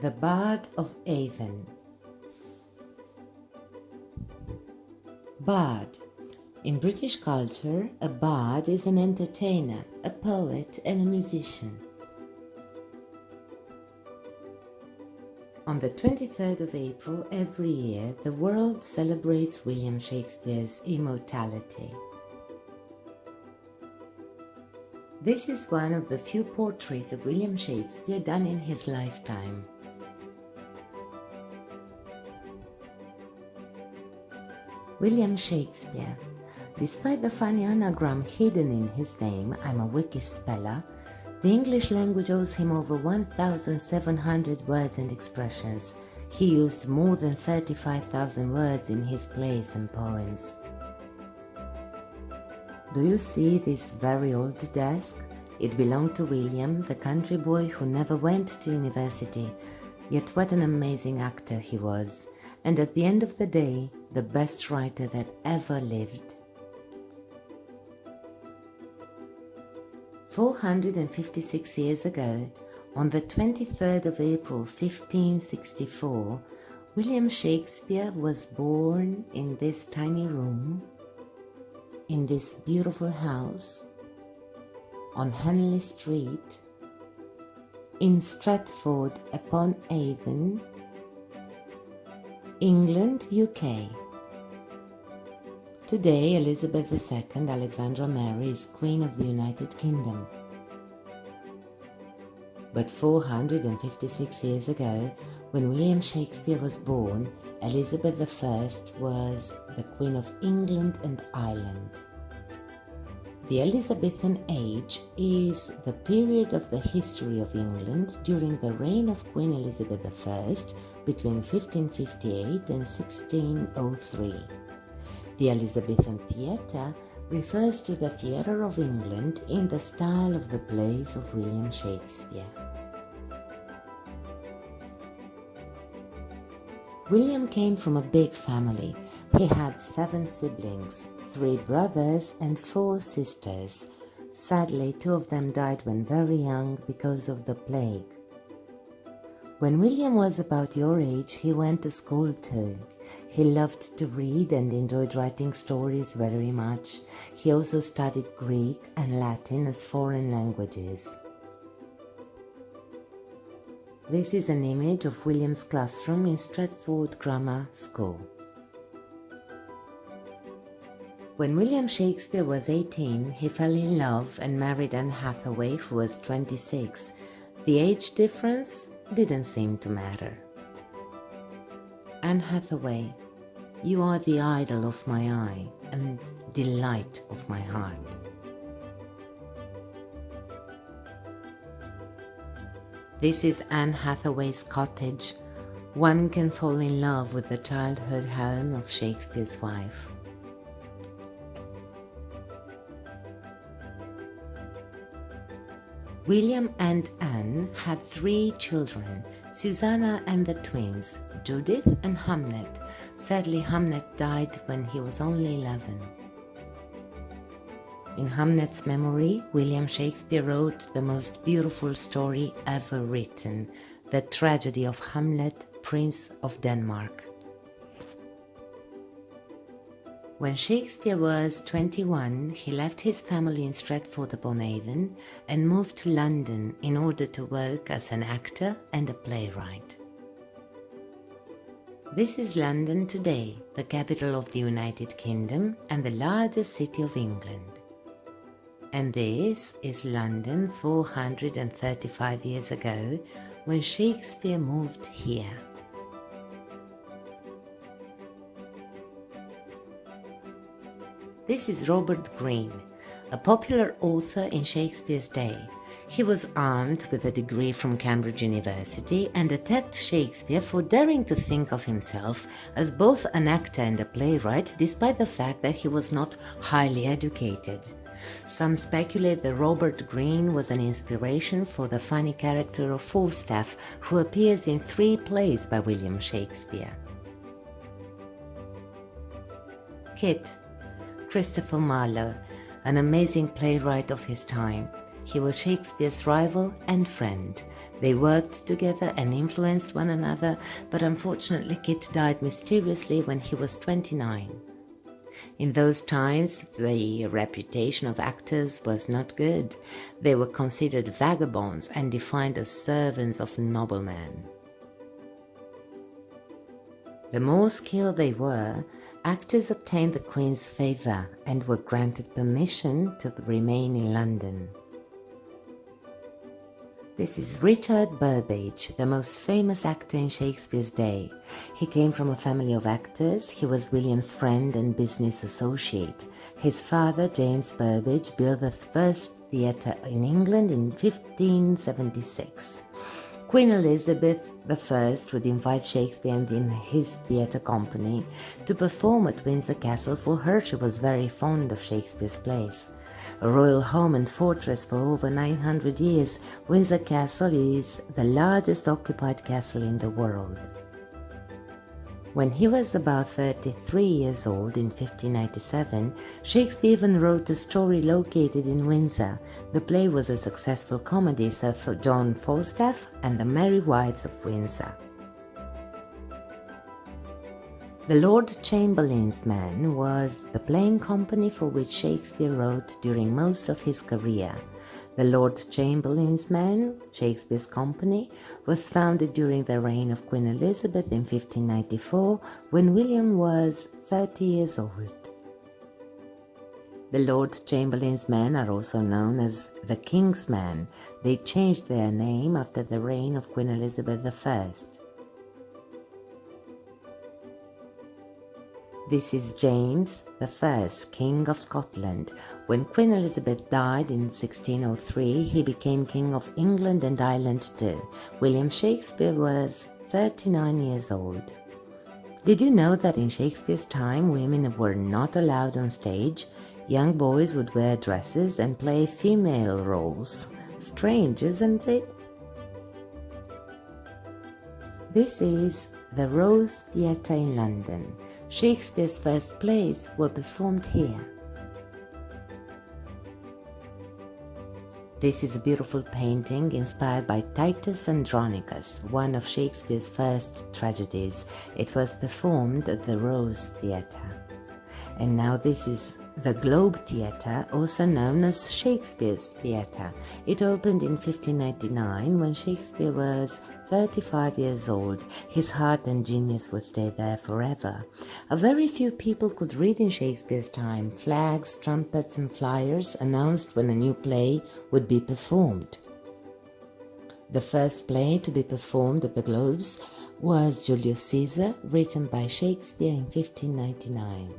The Bard of Avon. Bard. In British culture, a bard is an entertainer, a poet and a musician. On the 23rd of April every year, the world celebrates William Shakespeare's immortality. This is one of the few portraits of William Shakespeare done in his lifetime. William Shakespeare. Despite the funny anagram hidden in his name, I'm a wicked speller, the English language owes him over 1,700 words and expressions. He used more than 35,000 words in his plays and poems. Do you see this very old desk? It belonged to William, the country boy who never went to university. Yet what an amazing actor he was, and at the end of the day, the best writer that ever lived. 456 years ago, on the 23rd of April 1564, William Shakespeare was born in this tiny room, in this beautiful house, on Henley Street, in Stratford-upon-Avon, England, UK. Today, Elizabeth II, Alexandra Mary, is Queen of the United Kingdom. But 456 years ago, when William Shakespeare was born, Elizabeth I was the Queen of England and Ireland. The Elizabethan age is the period of the history of England during the reign of Queen Elizabeth I between 1558 and 1603. The Elizabethan theatre refers to the theatre of England in the style of the plays of William Shakespeare. William came from a big family. He had 7 siblings, 3 brothers and 4 sisters. Sadly, 2 of them died when very young because of the plague. When William was about your age, he went to school too. He loved to read and enjoyed writing stories very much. He also studied Greek and Latin as foreign languages. This is an image of William's classroom in Stratford Grammar School. When William Shakespeare was 18, he fell in love and married Anne Hathaway, who was 26. The age difference didn't seem to matter. Anne Hathaway, you are the idol of my eye and delight of my heart. This is Anne Hathaway's cottage. One can fall in love with the childhood home of Shakespeare's wife. William and Anne had 3 children, Susanna and the twins, Judith and Hamnet. Sadly, Hamnet died when he was only 11. In Hamnet's memory, William Shakespeare wrote the most beautiful story ever written, the tragedy of Hamlet, Prince of Denmark. When Shakespeare was 21, he left his family in Stratford-upon-Avon and moved to London in order to work as an actor and a playwright. This is London today, the capital of the United Kingdom and the largest city of England. And this is London 435 years ago, when Shakespeare moved here. This is Robert Greene, a popular author in Shakespeare's day. He was armed with a degree from Cambridge University and attacked Shakespeare for daring to think of himself as both an actor and a playwright, despite the fact that he was not highly educated. Some speculate that Robert Greene was an inspiration for the funny character of Falstaff, who appears in 3 plays by William Shakespeare. Kit. Christopher Marlowe, an amazing playwright of his time. He was Shakespeare's rival and friend. They worked together and influenced one another, but unfortunately Kit died mysteriously when he was 29. In those times, the reputation of actors was not good. They were considered vagabonds and defined as servants of noblemen. The more skilled they were, actors obtained the Queen's favour and were granted permission to remain in London. This is Richard Burbage, the most famous actor in Shakespeare's day. He came from a family of actors. He was William's friend and business associate. His father, James Burbage, built the first theatre in England in 1576. Queen Elizabeth I would invite Shakespeare and his theatre company to perform at Windsor Castle. For her, she was very fond of Shakespeare's plays. A royal home and fortress for over 900 years, Windsor Castle is the largest occupied castle in the world. When he was about 33 years old in 1597, Shakespeare even wrote a story located in Windsor. The play was a successful comedy, Sir John Falstaff and the Merry Wives of Windsor. The Lord Chamberlain's Men was the playing company for which Shakespeare wrote during most of his career. The Lord Chamberlain's Men, Shakespeare's company, was founded during the reign of Queen Elizabeth in 1594, when William was 30 years old. The Lord Chamberlain's Men are also known as the King's Men. They changed their name after the reign of Queen Elizabeth I. This is James I, King of Scotland. When Queen Elizabeth died in 1603, he became King of England and Ireland too. William Shakespeare was 39 years old. Did you know that in Shakespeare's time, women were not allowed on stage? Young boys would wear dresses and play female roles. Strange, isn't it? This is the Rose Theatre in London. Shakespeare's first plays were performed here. This is a beautiful painting inspired by Titus Andronicus, one of Shakespeare's first tragedies. It was performed at the Rose Theatre. And now this is the Globe Theatre, also known as Shakespeare's Theatre. It opened in 1599 when Shakespeare was 35 years old. His heart and genius would stay there forever. A very few people could read in Shakespeare's time. Flags, trumpets and flyers announced when a new play would be performed. The first play to be performed at the Globes was Julius Caesar, written by Shakespeare in 1599.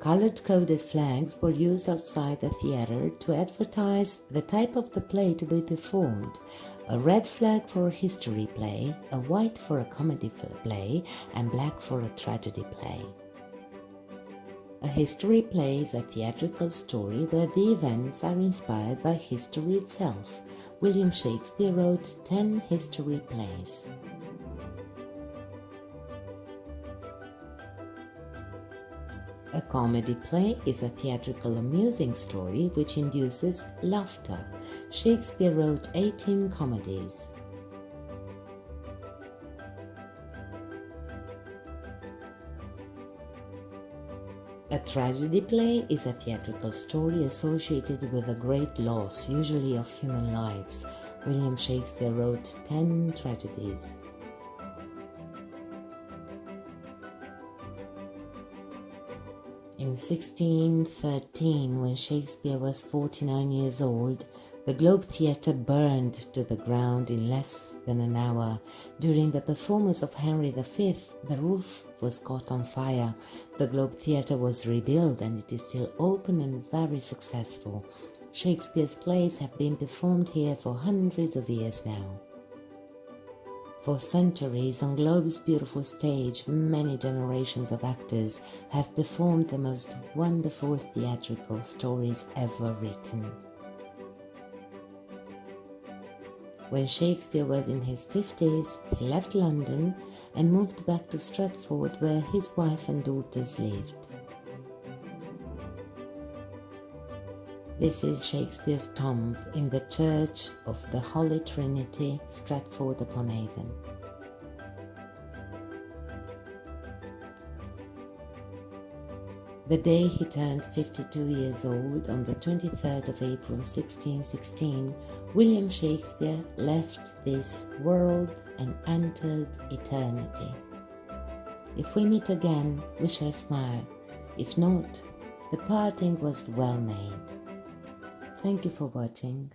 Colored-coded flags were used outside the theatre to advertise the type of the play to be performed. A red flag for a history play, a white for a comedy play, and black for a tragedy play. A history play is a theatrical story where the events are inspired by history itself. William Shakespeare wrote 10 history plays. A comedy play is a theatrical amusing story which induces laughter. Shakespeare wrote 18 comedies. A tragedy play is a theatrical story associated with a great loss, usually of human lives. William Shakespeare wrote 10 tragedies. In 1613, when Shakespeare was 49 years old, the Globe Theatre burned to the ground in less than an hour. During the performance of Henry V, the roof was caught on fire. The Globe Theatre was rebuilt and it is still open and very successful. Shakespeare's plays have been performed here for hundreds of years now. For centuries, on Globe's beautiful stage, many generations of actors have performed the most wonderful theatrical stories ever written. When Shakespeare was in his 50s, he left London and moved back to Stratford, where his wife and daughters lived. This is Shakespeare's tomb in the Church of the Holy Trinity, Stratford-upon-Avon. The day he turned 52 years old, on the 23rd of April 1616, William Shakespeare left this world and entered eternity. If we meet again, we shall smile. If not, the parting was well made. Thank you for watching.